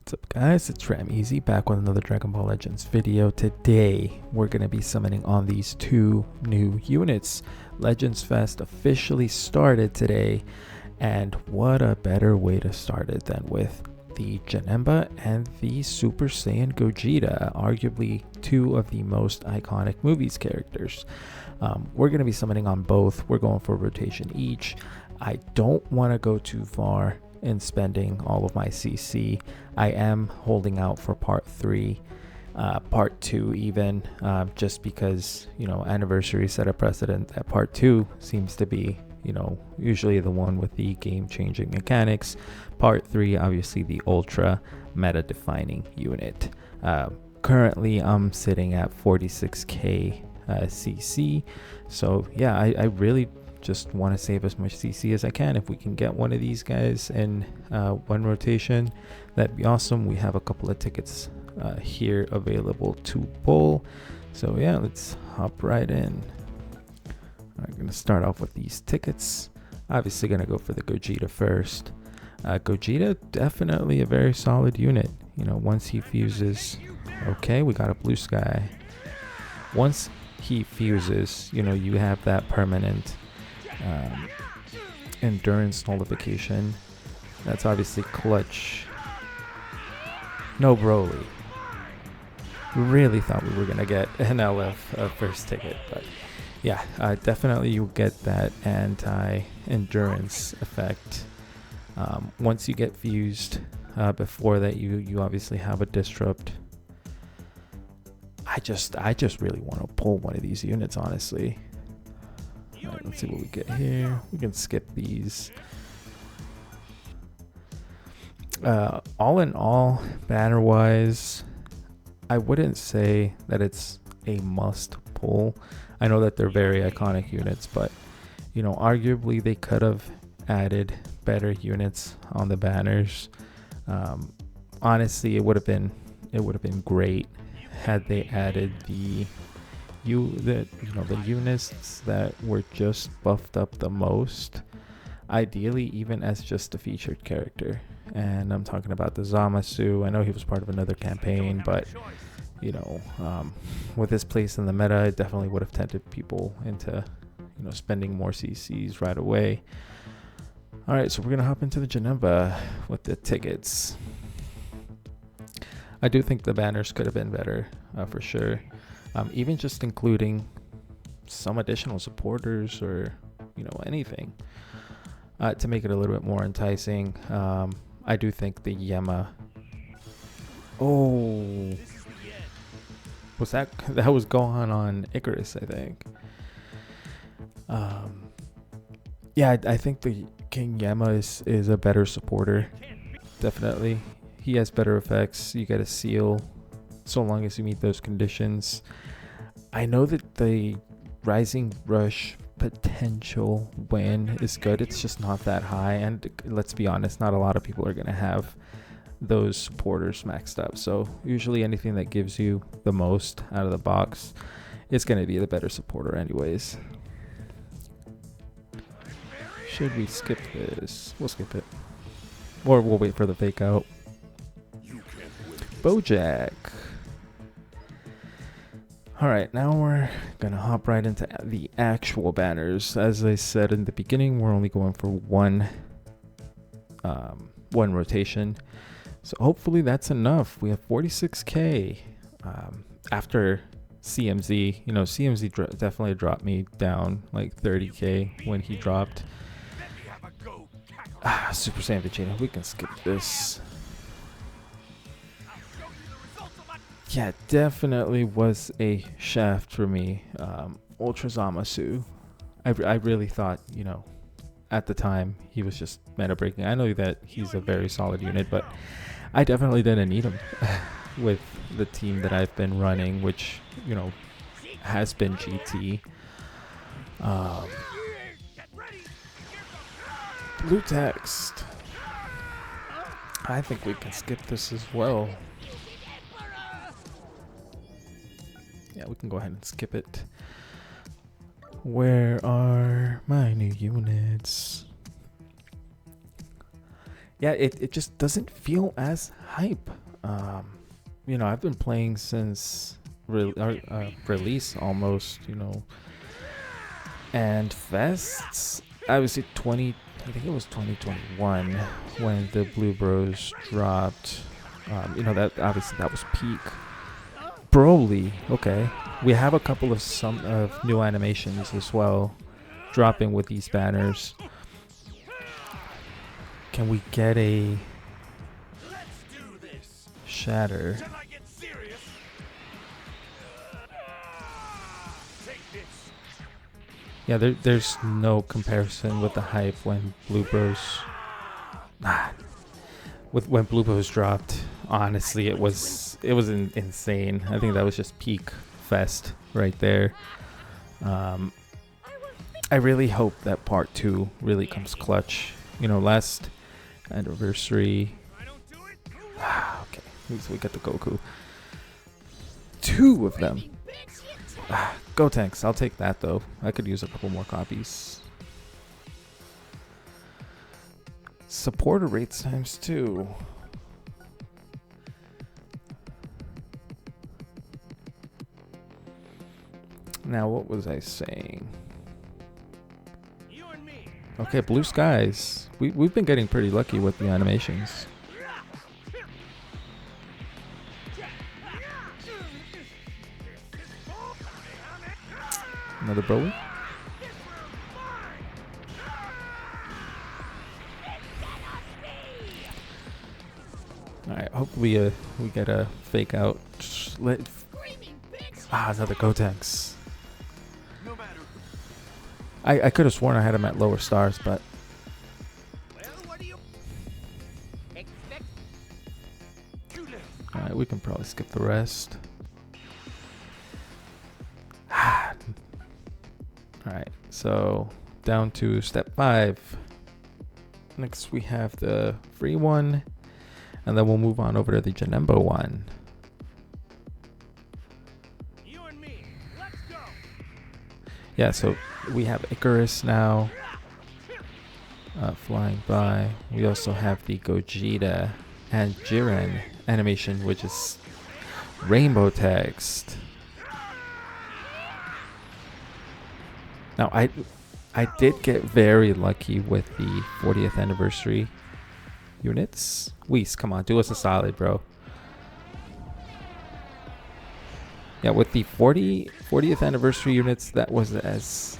What's up guys, it's Ram Easy back with another Dragon Ball Legends video. Today we're going to be summoning on these two new units. Legends Fest officially started today, and what a better way to start it than with the Janemba and the Super Saiyan Gogeta, arguably two of the most iconic movies characters. We're going to be summoning on both. We're going for a rotation each. I don't want to go too far in spending all of my CC. I am holding out for part 3, part 2 even, just because, you know, anniversary set a precedent that part 2 seems to be, you know, usually the one with the game-changing mechanics. Part 3, obviously the ultra meta-defining unit. Currently I'm sitting at 46k CC, so yeah, I really just want to save as much CC as I can. If we can get one of these guys in one rotation, that'd be awesome. We have a couple of tickets here available to pull, so yeah, let's hop right in. I'm gonna start off with these tickets. Obviously gonna go for the Gogeta first. Gogeta, definitely a very solid unit. You know, once he fuses, okay, we got a blue sky. Once he fuses, you know, you have that permanent endurance nullification. That's obviously clutch. No Broly. Really thought we were gonna get an LF first ticket, but yeah, definitely you get that anti-endurance effect. Once you get fused, before that you obviously have a disrupt. I just really want to pull one of these units, honestly. Alright, let's see what we get here. We can skip these. All in all, banner wise, I wouldn't say that it's a must pull. I know that they're very iconic units, but you know, arguably they could have added better units on the banners. Honestly, it would have been great had they added the units that were just buffed up the most, ideally even as just a featured character. And I'm talking about the Zamasu. I know he was part of another campaign, but you know, with his place in the meta, it definitely would have tempted people into, you know, spending more CCs right away. All right, so we're gonna hop into the Janemba with the tickets. I do think the banners could have been better, for sure. Even just including some additional supporters, or you know, anything to make it a little bit more enticing. I do think the Yema. Oh, was that was Gohan on Icarus, I think. Yeah, I think the King Yema is a better supporter. Definitely, he has better effects. You get a seal so long as you meet those conditions. I know that the Rising Rush potential win is good. It's just not that high, and let's be honest, not a lot of people are going to have those supporters maxed up. So usually anything that gives you the most out of the box is going to be the better supporter anyways. Should we skip this? We'll skip it, or we'll wait for the fake out. Bojack. Alright, now we're gonna hop right into the actual banners. As I said in the beginning, we're only going for one rotation, so hopefully that's enough. We have 46k after CMZ. You know, CMZ definitely dropped me down like 30k when he dropped. Super Saiyan Vegeta, we can skip this. Yeah, definitely was a shaft for me. Ultra Zamasu. I really thought, you know, at the time he was just meta breaking. I know that he's a very solid unit, but I definitely didn't need him with the team that I've been running, which, you know, has been GT. Blue text. I think we can skip this as well. Yeah, we can go ahead and skip it. Where are my new units? Yeah, it just doesn't feel as hype. You know, I've been playing since release almost, you know, and fests. Obviously, I think it was 2021 when the Blue Bros dropped. You know, that obviously that was peak. Broly, okay. We have a couple of some of new animations as well dropping with these banners. Can we get a shatter? Yeah, there's no comparison with the hype when Blue Bros. When Blue Bros dropped. Honestly, it was insane. I think that was just peak fest right there. I really hope that part 2 really comes clutch. You know, last anniversary. Okay, so we got the Goku. 2 of them. Go tanks. I'll take that though. I could use a couple more copies. Supporter rates times 2. Now, what was I saying? Okay, blue skies. We've been getting pretty lucky with the animations. Another Broly. Alright, hopefully we get a fake out. Another Gotenks. I could have sworn I had him at lower stars, but alright, we can probably skip the rest. Alright, so down to step 5. Next we have the free one, and then we'll move on over to the Janemba one. Yeah, so we have Icarus now flying by. We also have the Gogeta and Jiren animation, which is rainbow text. Now, I did get very lucky with the 40th anniversary units. Whis, come on, do us a solid, bro. Yeah, with the 40th anniversary units, that was as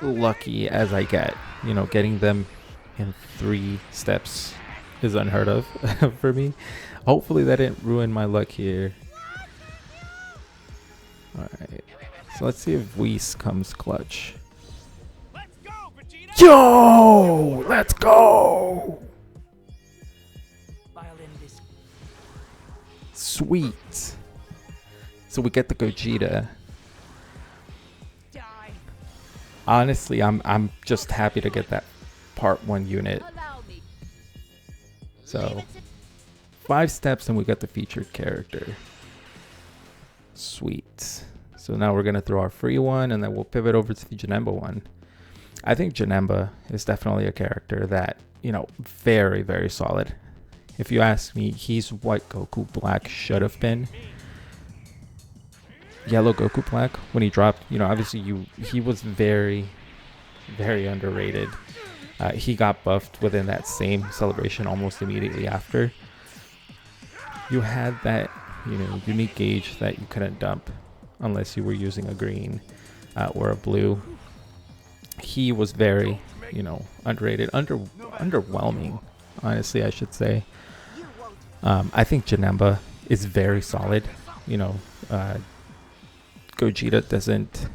lucky as I get. You know, getting them in 3 steps is unheard of for me. Hopefully that didn't ruin my luck here. Alright, so let's see if Whis comes clutch. Let's go, Vegito! Yo! Let's go! Sweet. So we get the Gogeta. Honestly, I'm just happy to get that part 1 unit. So 5 steps and we got the featured character. Sweet. So now we're gonna throw our free one and then we'll pivot over to the Janemba one. I think Janemba is definitely a character that, you know, very, very solid. If you ask me, he's what Goku Black should have been. Yellow Goku Black, when he dropped, you know, obviously he was very, very underrated. He got buffed within that same celebration almost immediately after. You had that, you know, unique gauge that you couldn't dump unless you were using a green or a blue. He was very, you know, underrated, underwhelming, honestly, I should say. I think Janemba is very solid. You know, Gogeta doesn't...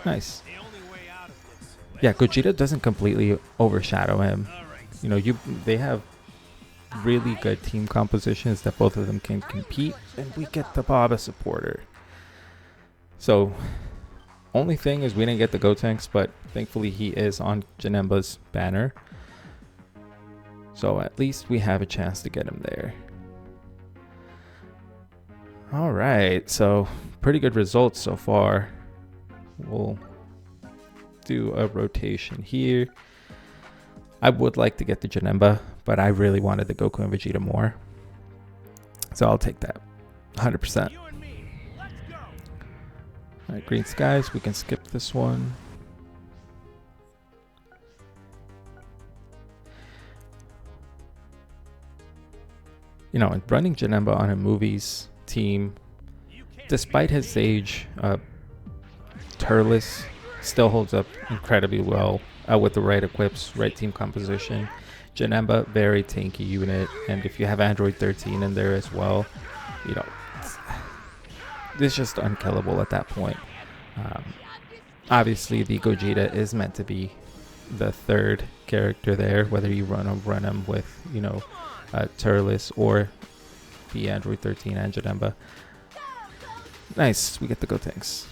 Nice. Yeah, Gogeta doesn't completely overshadow him. You know, they have really good team compositions that both of them can compete, and we get the Baba supporter. So, only thing is we didn't get the Gotenks, but thankfully he is on Janemba's banner. So at least we have a chance to get him there. Alright, so pretty good results so far. We'll do a rotation here. I would like to get the Janemba, but I really wanted the Goku and Vegeta more. So I'll take that. 100%. You and me. Let's go. Alright, green skies. We can skip this one. You know, and running Janemba on a movie's team, despite his age, Turles still holds up incredibly well with the right equips, right team composition. Janemba, very tanky unit, and if you have Android 13 in there as well, you know, it's just unkillable at that point. Obviously, the Gogeta is meant to be the third character there, whether you run him with, you know, Turles or the Android 13 and Janemba. Nice, we get the Go tanks.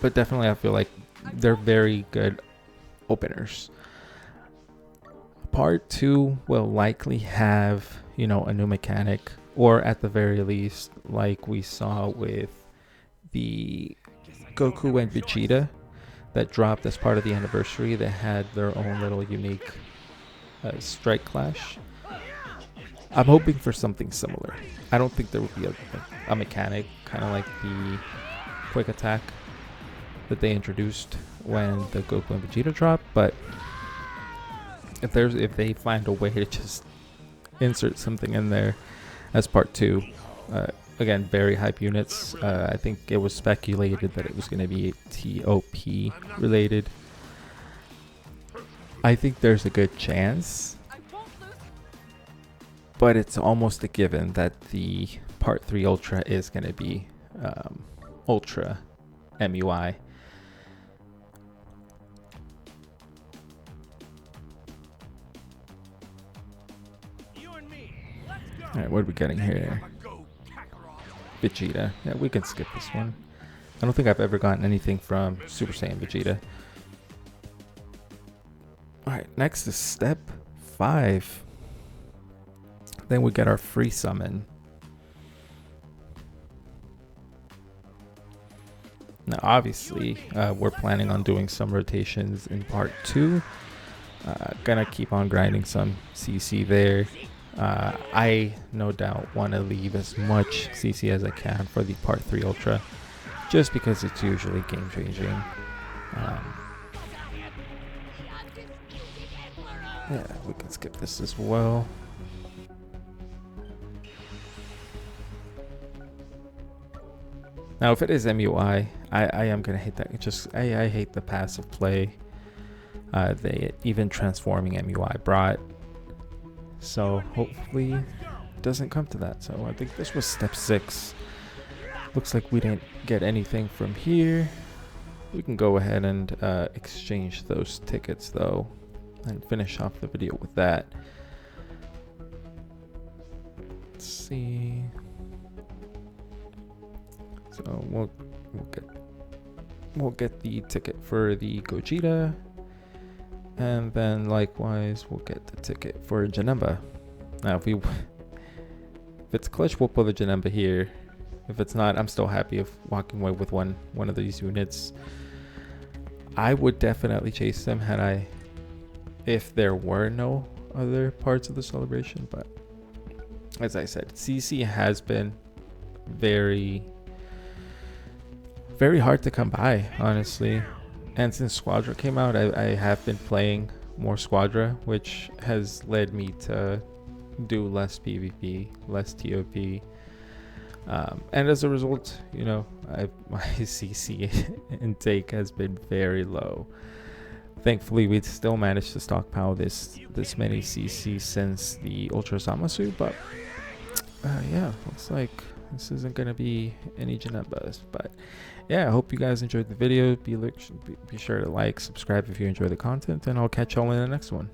But definitely I feel like they're very good openers. Part 2 will likely have, you know, a new mechanic, or at the very least, like we saw with the Goku and Vegeta that dropped as part of the anniversary. They had their own little unique strike clash. I'm hoping for something similar. I don't think there will be a mechanic kind of like the quick attack that they introduced when the Goku and Vegeta dropped, but if they find a way to just insert something in there as part 2, again, very hype units. I think it was speculated that it was going to be TOP related. I think there's a good chance, but it's almost a given that the part 3 Ultra is going to be Ultra MUI. Alright, what are we getting here? Vegeta. Yeah, we can skip this one. I don't think I've ever gotten anything from Super Saiyan Vegeta. Alright, next is step 5. Then we get our free summon. Now obviously, we're planning on doing some rotations in part 2. Gonna keep on grinding some CC there. I no doubt want to leave as much CC as I can for the part 3 Ultra, just because it's usually game changing. Yeah, we can skip this as well. Now if it is MUI, I am gonna hate that. I hate the passive play they even transforming MUI brought. So hopefully it doesn't come to that. So I think this was step 6. Looks like we didn't get anything from here. We can go ahead and exchange those tickets though and finish off the video with that. Let's see. So we'll get the ticket for the Gogeta. And then likewise, we'll get the ticket for Janemba. Now, if it's clutch, we'll pull the Janemba here. If it's not, I'm still happy of walking away with one of these units. I would definitely chase them if there were no other parts of the celebration. But as I said, CC has been very, very hard to come by, honestly. And since Squadra came out, I have been playing more Squadra, which has led me to do less PvP, less TOP. And as a result, you know, my CC intake has been very low. Thankfully, we still managed to stockpile this many CC since the Ultra Zamasu, but yeah, looks like this isn't going to be any Janembas. But yeah, I hope you guys enjoyed the video. Be sure to like, subscribe if you enjoy the content, and I'll catch y'all in the next one.